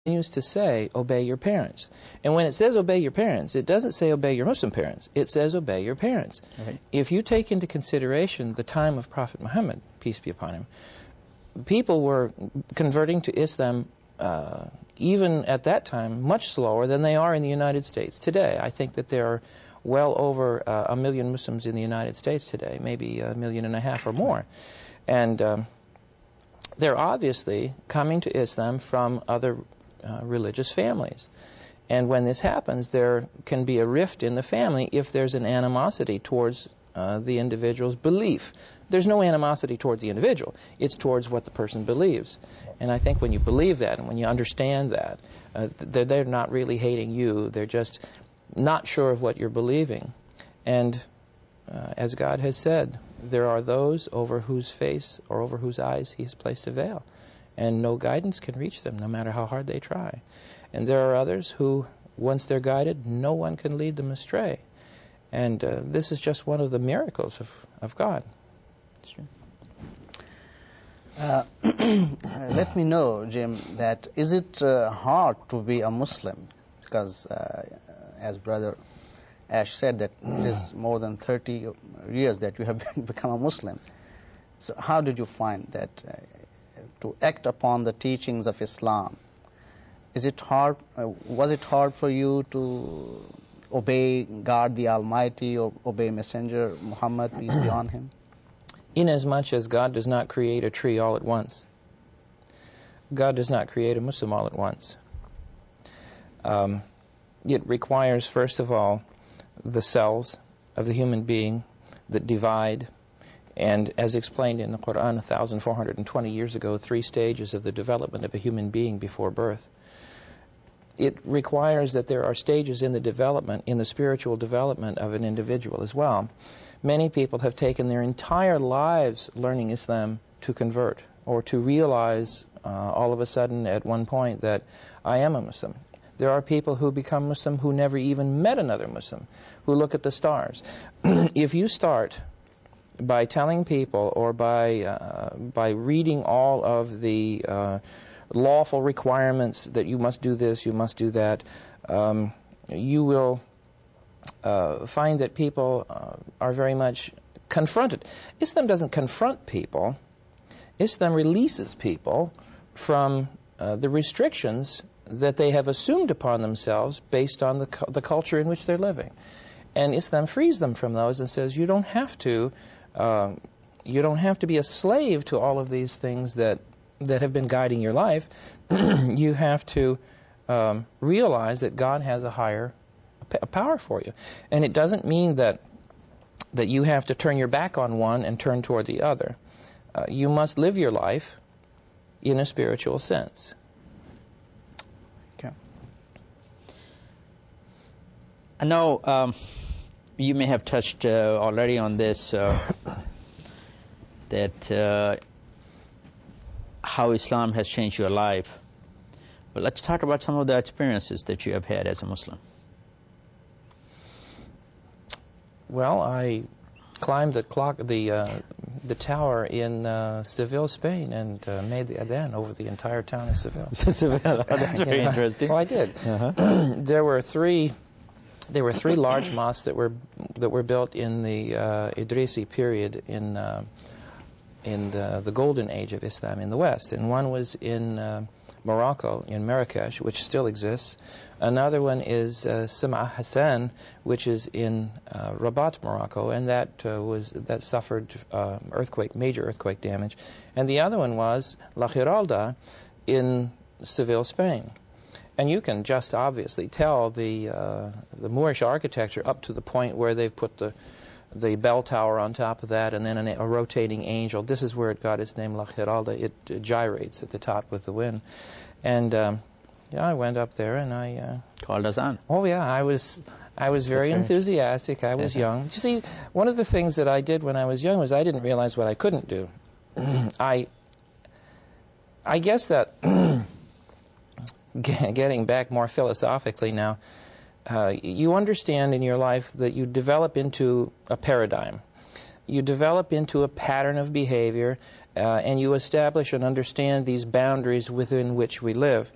continues to say, obey your parents. And when it says obey your parents, it doesn't say obey your Muslim parents. It says obey your parents. Right. If you take into consideration the time of Prophet Muhammad, peace be upon him, people were converting to Islam even at that time much slower than they are in the United States today. I think that there are well over 1 million Muslims in the United States today, maybe 1.5 million or more. And they're obviously coming to Islam from other religious families. And when this happens, there can be a rift in the family if there's an animosity towards the individual's belief. There's no animosity towards the individual. It's towards what the person believes. And I think when you believe that and when you understand that, they're not really hating you. They're just not sure of what you're believing. And as God has said, there are those over whose face or over whose eyes He has placed a veil. And no guidance can reach them, no matter how hard they try. And there are others who, once they're guided, no one can lead them astray. And this is just one of the miracles of God. Let me know, Jim, that is it hard to be a Muslim? Because as Brother Ash said, that it is more than 30 years that you have become a Muslim. So how did you find that to act upon the teachings of Islam? Is it hard? Was it hard for you to obey God the Almighty or obey Messenger Muhammad, peace be on him? Inasmuch as God does not create a tree all at once. God does not create a Muslim all at once. It requires, first of all, the cells of the human being that divide, and as explained in the Quran 1,420 years ago, 3 stages of the development of a human being before birth. It requires that there are stages in the development, in the spiritual development of an individual as well. Many people have taken their entire lives learning Islam to convert or to realize all of a sudden at one point that I am a Muslim. There are people who become Muslim who never even met another Muslim, who look at the stars. If you start by telling people or by reading all of the lawful requirements that you must do this, you must do that, you will find that people are very much confronted. Islam doesn't confront people. Islam releases people from the restrictions that they have assumed upon themselves based on the culture in which they're living. And Islam frees them from those and says, you don't have to be a slave to all of these things that have been guiding your life. You have to realize that God has a higher power for you. And it doesn't mean that you have to turn your back on one and turn toward the other. You must live your life in a spiritual sense. Okay. I know you may have touched already on this, that how Islam has changed your life. But let's talk about some of the experiences that you have had as a Muslim. Well, I climbed the tower in Seville, Spain, and made the adhan over the entire town of Seville. Seville, that's very interesting. Well, I did. There were three large mosques that were built in the Idrisi period in the golden age of Islam in the West, and one was in Morocco, in Marrakesh, which still exists. Another one is Sima Hassan, which is in Rabat, Morocco, and that suffered major earthquake damage. And the other one was La Giralda in Seville, Spain. And you can just obviously tell the Moorish architecture up to the point where they've put the bell tower on top of that, and then a rotating angel. This is where it got its name, La Giralda. It gyrates at the top with the wind. And I went up there and I... Called us on. Oh, yeah. I was very enthusiastic. I was young. You see, one of the things that I did when I was young was I didn't realize what I couldn't do. I guess that, getting back more philosophically now, you understand in your life that you develop into a paradigm. You develop into a pattern of behavior, and you establish and understand these boundaries within which we live.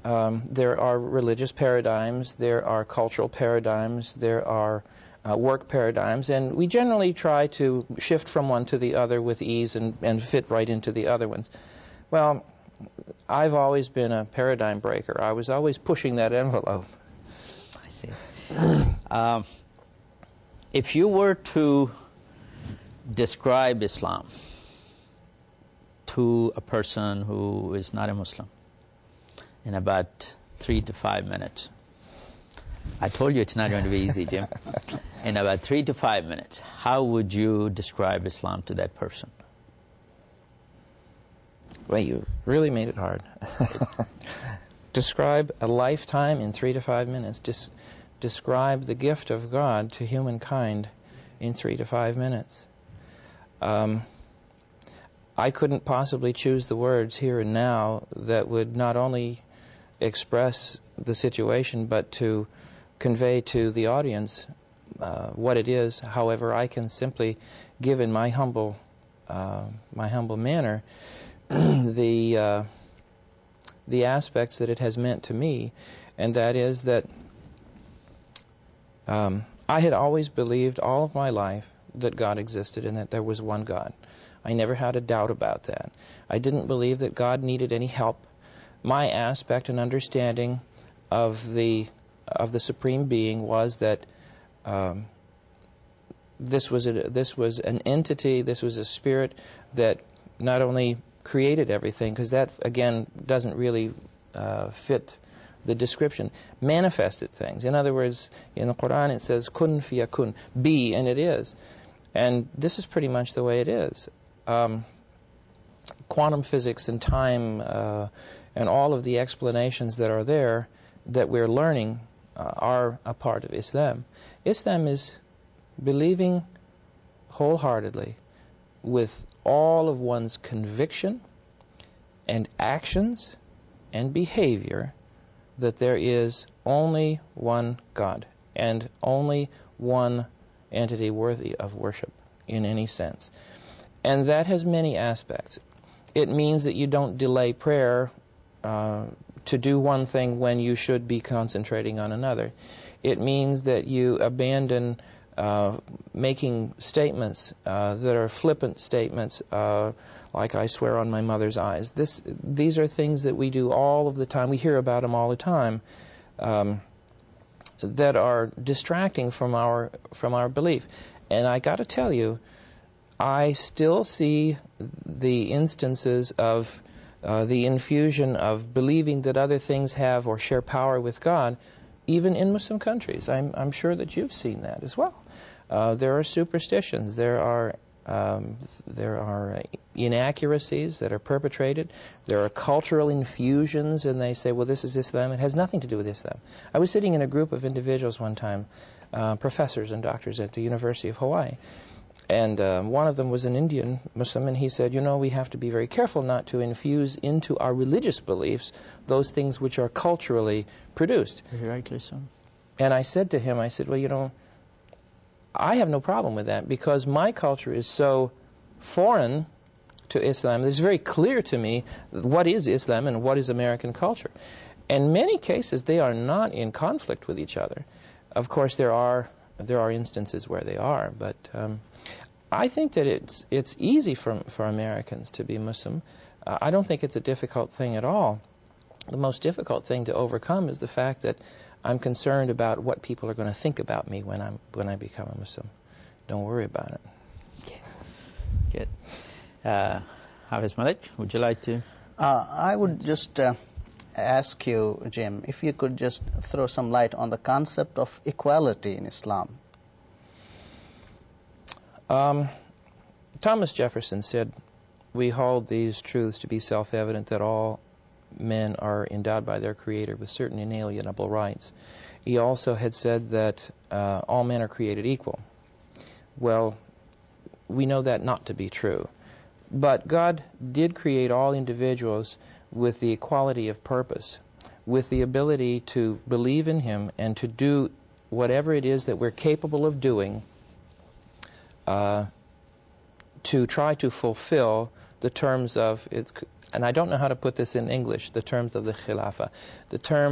There are religious paradigms, there are cultural paradigms, there are work paradigms, and we generally try to shift from one to the other with ease and fit right into the other ones. Well, I've always been a paradigm breaker. I was always pushing that envelope. I see. If you were to describe Islam to a person who is not a Muslim in about 3 to 5 minutes, I told you it's not going to be easy, Jim. In about 3 to 5 minutes, how would you describe Islam to that person? Well, you really made it hard. Describe a lifetime in 3 to 5 minutes. Describe the gift of God to humankind in 3 to 5 minutes. I couldn't possibly choose the words here and now that would not only express the situation, but to convey to the audience what it is. However, I can simply give in my humble manner the aspects that it has meant to me, and that is that I had always believed all of my life that God existed and that there was one God. I never had a doubt about that. I didn't believe that God needed any help. My aspect and understanding of the Supreme Being was that this was an entity, this was a spirit that not only created everything, because that, again, doesn't really fit the description, manifested things. In other words, in the Quran it says, kun fiyakun, be, and it is. And this is pretty much the way it is. Quantum physics and time and all of the explanations that are there that we're learning are a part of Islam. Islam is believing wholeheartedly with all of one's conviction and actions and behavior that there is only one God and only one entity worthy of worship in any sense. And that has many aspects. It means that you don't delay prayer to do one thing when you should be concentrating on another. It means that you abandon making statements that are flippant statements, like I swear on my mother's eyes. These are things that we do all of the time. We hear about them all the time that are distracting from our belief. And I got to tell you, I still see the instances of the infusion of believing that other things have or share power with God, even in Muslim countries. I'm sure that you've seen that as well. There are superstitions. There are inaccuracies that are perpetrated. There are cultural infusions, and they say, well, this is Islam. It has nothing to do with Islam. I was sitting in a group of individuals one time, professors and doctors at the University of Hawaii, and one of them was an Indian Muslim, and he said, we have to be very careful not to infuse into our religious beliefs those things which are culturally produced. Rightly so. And I said to him, well, I have no problem with that, because my culture is so foreign to Islam that it's very clear to me what is Islam and what is American culture. In many cases, they are not in conflict with each other. Of course, there are instances where they are, but I think that it's easy for Americans to be Muslim. I don't think it's a difficult thing at all. The most difficult thing to overcome is the fact that I'm concerned about what people are going to think about me when I become a Muslim. Don't worry about it. Good. Hafiz Malik, would you like to? I would just ask you, Jim, if you could just throw some light on the concept of equality in Islam. Thomas Jefferson said, "We hold these truths to be self-evident, that all men are endowed by their Creator with certain inalienable rights." He also had said that all men are created equal. Well, we know that not to be true. But God did create all individuals with the equality of purpose, with the ability to believe in Him and to do whatever it is that we're capable of doing to try to fulfill the terms of and I don't know how to put this in English, the terms of the Khilafah. The term